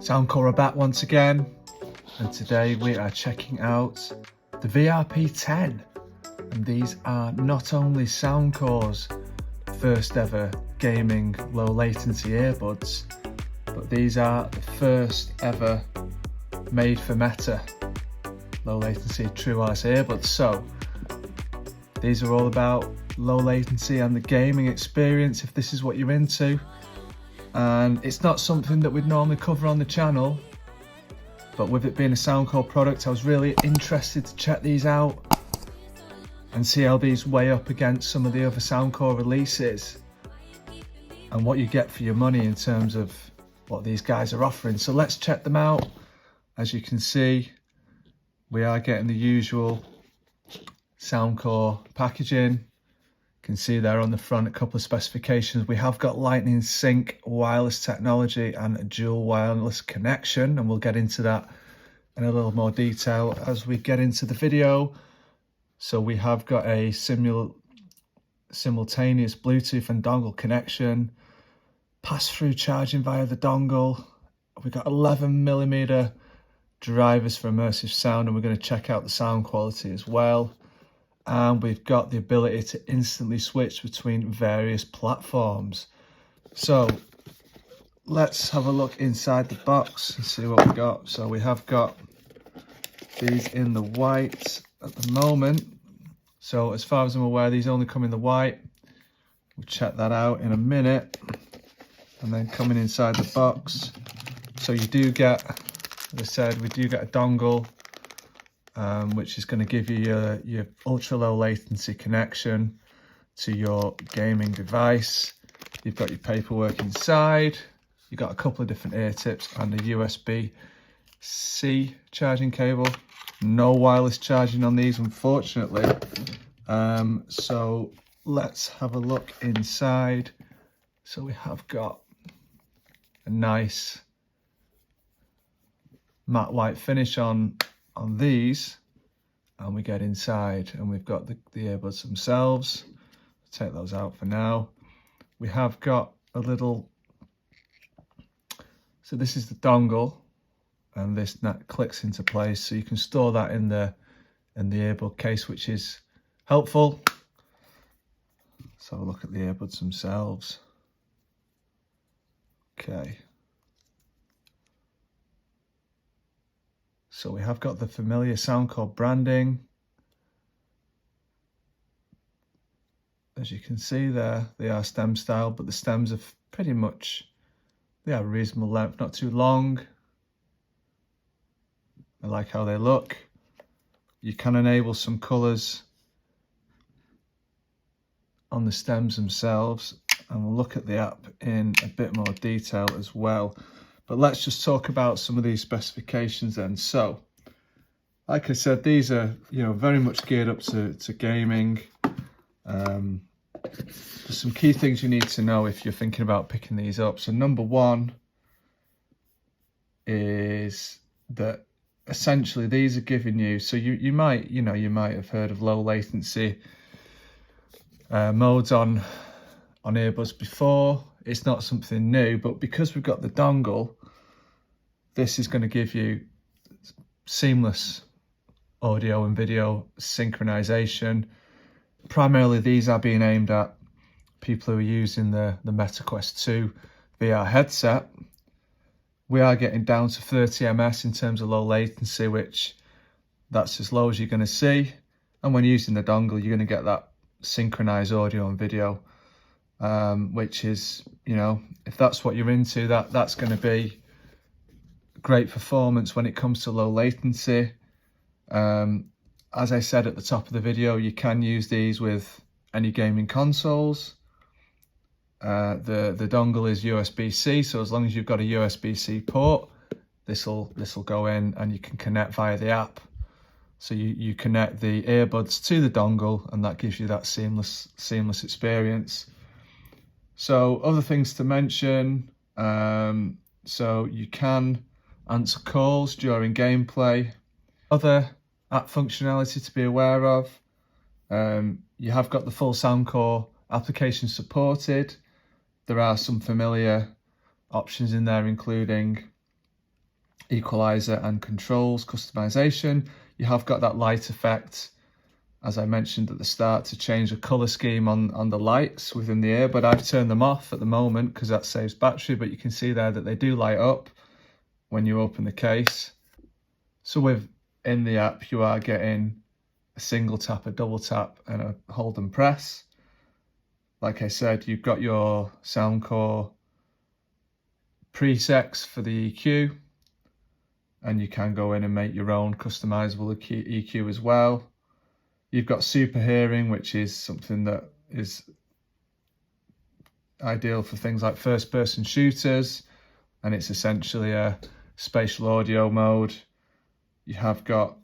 Soundcore are back once again, and today we are checking out the VR P10, and these are not only Soundcore's first ever gaming low latency earbuds, but these are the first ever Madeformeta low latency true wireless earbuds. So these are all about low latency and the gaming experience if this is what you're into. And it's not something that we'd normally cover on the channel, but with it being a Soundcore product, I was really interested to check these out and see how these weigh up against some of the other Soundcore releases and what you get for your money in terms of what these guys are offering. So let's check them out. As you can see, we are getting the usual Soundcore packaging. You can see there on the front a couple of specifications. We have got lightning sync wireless technology and a dual wireless connection, and we'll get into that in a little more detail as we get into the video. So we have got a simultaneous Bluetooth and dongle connection, pass-through charging via the dongle. We've got 11mm drivers for immersive sound, and we're going to check out the sound quality as well. And we've got the ability to instantly switch between various platforms. So let's have a look inside the box and see what we've got. So we have got these in the white at the moment. So as far as I'm aware, these only come in the white. We'll check that out in a minute. And then coming inside the box, so you do get, as I said, we do get a dongle, which is going to give you your ultra low latency connection to your gaming device. You've got your paperwork inside. You've got a couple of different ear tips and a USB-C charging cable. No wireless charging on these, unfortunately. So let's have a look inside. So we have got a nice matte white finish on these, and we get inside and we've got the earbuds themselves. I'll take those out for now. We have got a little, so this is the dongle, and this clicks into place, so you can store that in the earbud case, which is helpful. Let's have a look at the earbuds themselves. Okay. So we have got the familiar Soundcore branding. As you can see there, they are stem style, but the stems are pretty much, they are reasonable length, not too long. I like how they look. You can enable some colours on the stems themselves, and we'll look at the app in a bit more detail as well. But let's just talk about some of these specifications then. So, like I said, these are, very much geared up to gaming. There's some key things you need to know if you're thinking about picking these up. So number one is that essentially these are giving you, so you might have heard of low latency modes on earbuds before. It's not something new, but because we've got the dongle, this is going to give you seamless audio and video synchronization. Primarily, these are being aimed at people who are using the Meta Quest 2 VR headset. We are getting down to 30 ms in terms of low latency, which that's as low as you're going to see. And when using the dongle, you're going to get that synchronized audio and video. Which is, if that's what you're into, that's going to be great performance when it comes to low latency. As I said at the top of the video, you can use these with any gaming consoles. The dongle is USB-C, so as long as you've got a USB-C port, this will go in and you can connect via the app. So you connect the earbuds to the dongle, and that gives you that seamless experience. So other things to mention, so you can answer calls during gameplay. Other app functionality to be aware of, you have got the full Soundcore application supported. There are some familiar options in there, including equalizer and controls customization. You have got that light effect, as I mentioned at the start, to change the color scheme on the lights within the ear, but I've turned them off at the moment because that saves battery, but you can see there that they do light up when you open the case. So within the app, you are getting a single tap, a double tap, and a hold and press. Like I said, you've got your Soundcore presets for the EQ, and you can go in and make your own customizable EQ as well. You've got super hearing, which is something that is ideal for things like first person shooters, and it's essentially a spatial audio mode. You have got,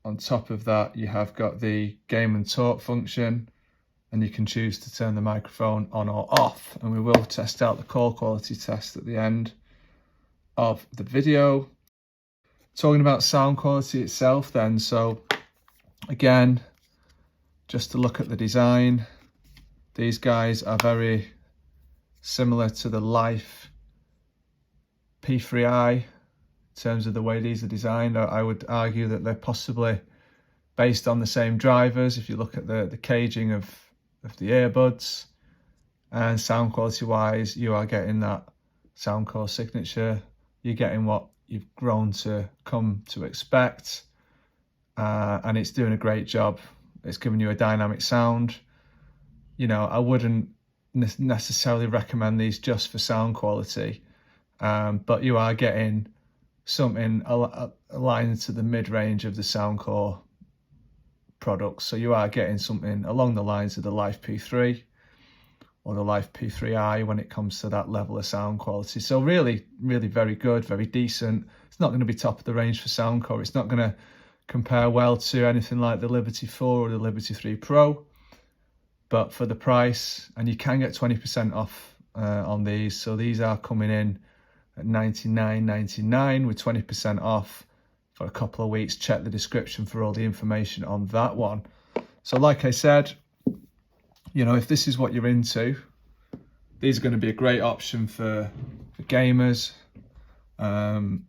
on top of that, you have got the game and talk function, and you can choose to turn the microphone on or off, and we will test out the call quality test at the end of the video. Talking about sound quality itself then, so again, just to look at the design, these guys are very similar to the Life P3i in terms of the way these are designed. I would argue that they're possibly based on the same drivers if you look at the caging of the earbuds, and sound quality wise, you are getting that Soundcore signature. You're getting what you've grown to come to expect, and it's doing a great job. It's giving you a dynamic sound. You know, I wouldn't necessarily recommend these just for sound quality, but you are getting something aligned to the mid-range of the Soundcore products. So you are getting something along the lines of the Life P3 or the Life P3i when it comes to that level of sound quality. So really, really very good, very decent. It's not going to be top of the range for Soundcore. It's not going to compare well to anything like the Liberty 4 or the Liberty 3 Pro, but for the price, and you can get 20% off on these. So these are coming in at $99.99 with 20% off for a couple of weeks. Check the description for all the information on that one. So like I said, you know, if this is what you're into, these are going to be a great option for gamers. And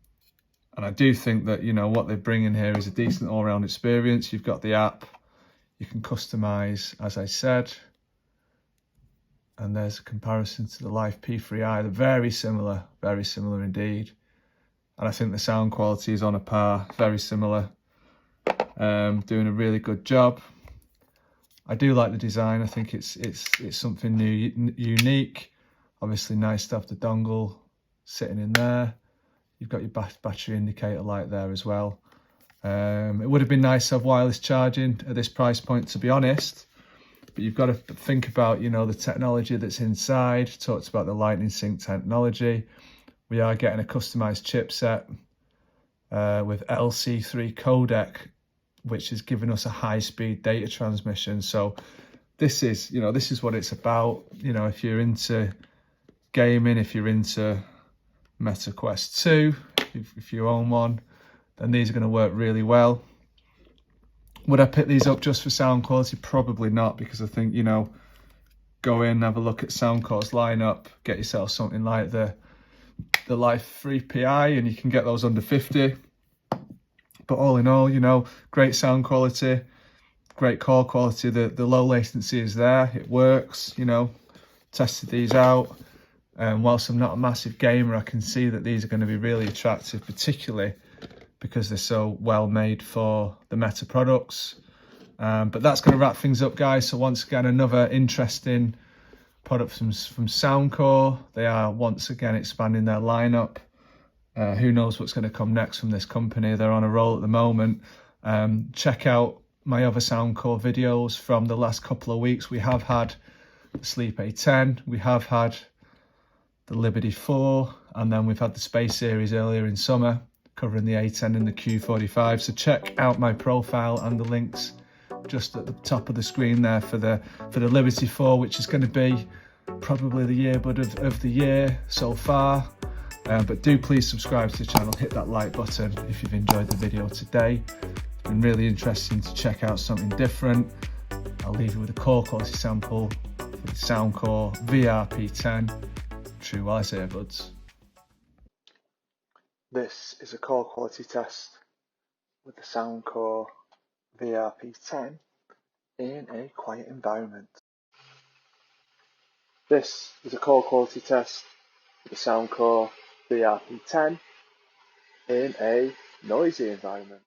I do think that, you know, what they bring in here is a decent all-round experience. You've got the app, you can customize, as I said, and there's a comparison to the Life P3i. They're very similar indeed. And I think the sound quality is on a par, very similar. Doing a really good job. I do like the design. I think it's something new, unique. Obviously nice to have the dongle sitting in there. You've got your battery indicator light there as well. It would have been nice to have wireless charging at this price point, to be honest. But you've got to think about, you know, the technology that's inside. Talked about the Lightning Sync technology. We are getting a customized chipset with LC3 codec, which is giving us a high-speed data transmission. So this is, you know, this is what it's about. You know, if you're into gaming, if you're into Meta Quest 2, if you own one, then these are going to work really well. Would I pick these up just for sound quality? Probably not, because I think, you know, go in, have a look at Soundcore's lineup, get yourself something like the Life 3PI, and you can get those under 50. But all in all, you know, great sound quality, great call quality. The low latency is there, it works, you know. Tested these out, and whilst I'm not a massive gamer, I can see that these are going to be really attractive, particularly because they're so well made for the Meta products. But that's going to wrap things up, guys. So once again, another interesting product from Soundcore. They are once again expanding their lineup. Who knows what's going to come next from this company. They're on a roll at the moment. Check out my other Soundcore videos from the last couple of weeks. We have had the Sleep A10, we have had the Liberty 4, and then we've had the Space Series earlier in summer, covering the A10 and the Q45. So check out my profile and the links just at the top of the screen there for the Liberty 4, which is going to be probably the earbud of the year so far. But do please subscribe to the channel, hit that like button if you've enjoyed the video today. It's been really interesting to check out something different. I'll leave you with a call quality sample for the Soundcore VR P10 True Wireless earbuds. This is a call quality test with the Soundcore VR P10 in a quiet environment. This is a call quality test with the Soundcore VR P10 in a noisy environment.